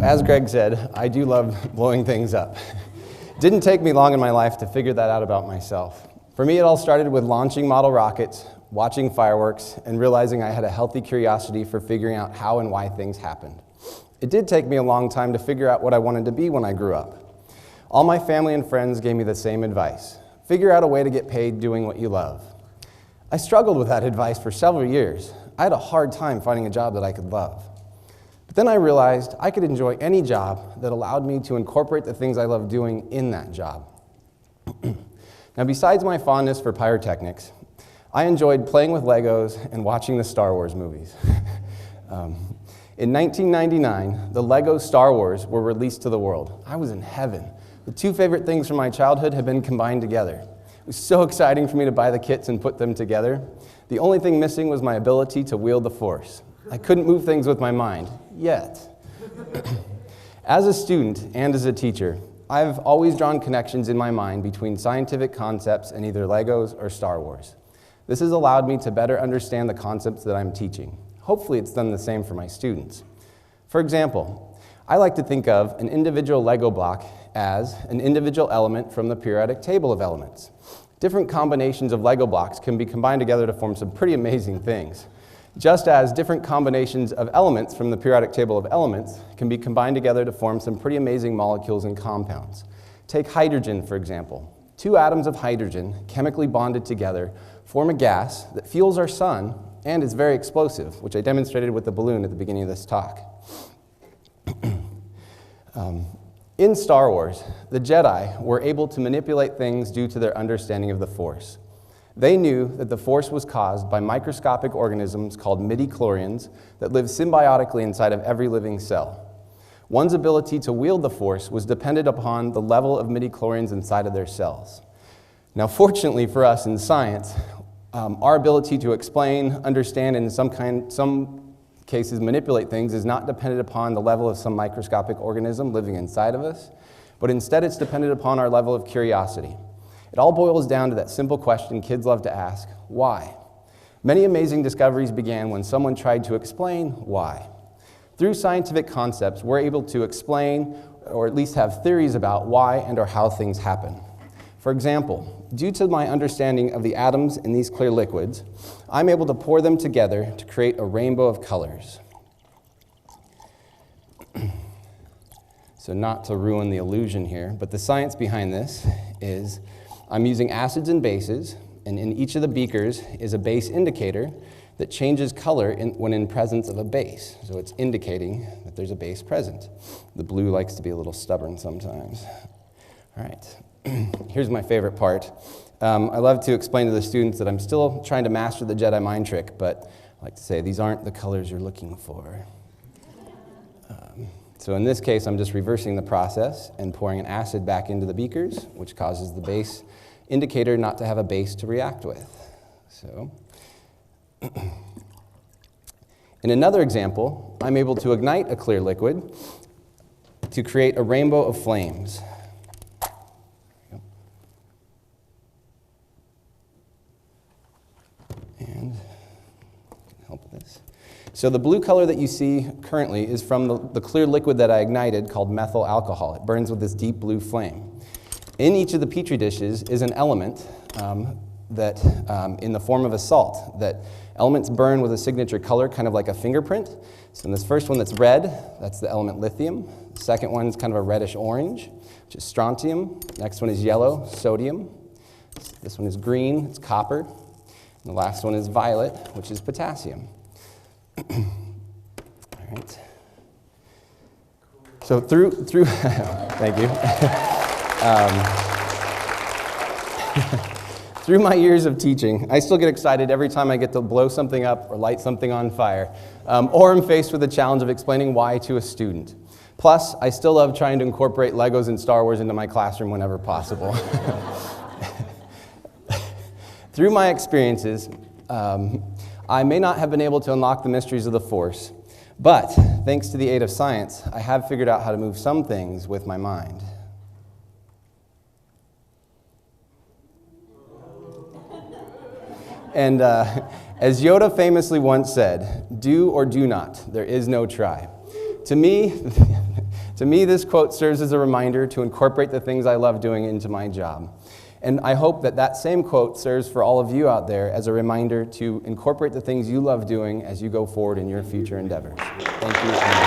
as Greg said, I do love blowing things up. Didn't take me long in my life to figure that out about myself. For me, it all started with launching model rockets, watching fireworks, and realizing I had a healthy curiosity for figuring out how and why things happened. It did take me a long time to figure out what I wanted to be when I grew up. All my family and friends gave me the same advice. Figure out a way to get paid doing what you love. I struggled with that advice for several years. I had a hard time finding a job that I could love. But then I realized I could enjoy any job that allowed me to incorporate the things I love doing in that job. Now, besides my fondness for pyrotechnics, I enjoyed playing with Legos and watching the Star Wars movies. In 1999, the Lego Star Wars were released to the world. I was in heaven. The two favorite things from my childhood had been combined together. It was so exciting for me to buy the kits and put them together. The only thing missing was my ability to wield the Force. I couldn't move things with my mind, yet. As a student and as a teacher, I've always drawn connections in my mind between scientific concepts and either Legos or Star Wars. This has allowed me to better understand the concepts that I'm teaching. Hopefully it's done the same for my students. For example, I like to think of an individual Lego block as an individual element from the periodic table of elements. Different combinations of Lego blocks can be combined together to form some pretty amazing things. Just as different combinations of elements from the periodic table of elements can be combined together to form some pretty amazing molecules and compounds. Take hydrogen, for example. Two atoms of hydrogen, chemically bonded together, form a gas that fuels our sun and is very explosive, which I demonstrated with the balloon at the beginning of this talk. In Star Wars, the Jedi were able to manipulate things due to their understanding of the Force. They knew that the Force was caused by microscopic organisms called midichlorians that live symbiotically inside of every living cell. One's ability to wield the Force was dependent upon the level of midichlorians inside of their cells. Now, fortunately for us in science, our ability to explain, understand, and in some cases manipulate things is not dependent upon the level of some microscopic organism living inside of us, but instead it's dependent upon our level of curiosity. It all boils down to that simple question kids love to ask, why? Many amazing discoveries began when someone tried to explain why. Through scientific concepts, we're able to explain or at least have theories about why and or how things happen. For example, due to my understanding of the atoms in these clear liquids, I'm able to pour them together to create a rainbow of colors. So not to ruin the illusion here, but the science behind this is I'm using acids and bases, and in each of the beakers is a base indicator that changes color when in presence of a base. So it's indicating that there's a base present. The blue likes to be a little stubborn sometimes. All right, here's my favorite part. I love to explain to the students that I'm still trying to master the Jedi mind trick, but I like to say these aren't the colors you're looking for. So in this case, I'm just reversing the process and pouring an acid back into the beakers, which causes the base indicator not to have a base to react with. So, in another example, I'm able to ignite a clear liquid to create a rainbow of flames. And help with this. So the blue color that you see currently is from the clear liquid that I ignited called methyl alcohol. It burns with this deep blue flame. In each of the Petri dishes is an element that, in the form of a salt, that elements burn with a signature color, kind of like a fingerprint. So in this first one that's red, that's the element lithium. The second one is kind of a reddish orange, which is strontium. Next one is yellow, sodium. This one is green, it's copper. And the last one is violet, which is potassium. All right. So through thank you. Through my years of teaching, I still get excited every time I get to blow something up or light something on fire, or I'm faced with the challenge of explaining why to a student. Plus, I still love trying to incorporate Legos and Star Wars into my classroom whenever possible. Through my experiences, I may not have been able to unlock the mysteries of the Force, but thanks to the aid of science, I have figured out how to move some things with my mind. And as Yoda famously once said, do or do not, there is no try. To me, To me, this quote serves as a reminder to incorporate the things I love doing into my job. And I hope that that same quote serves for all of you out there as a reminder to incorporate the things you love doing as you go forward in your future endeavors. Thank you.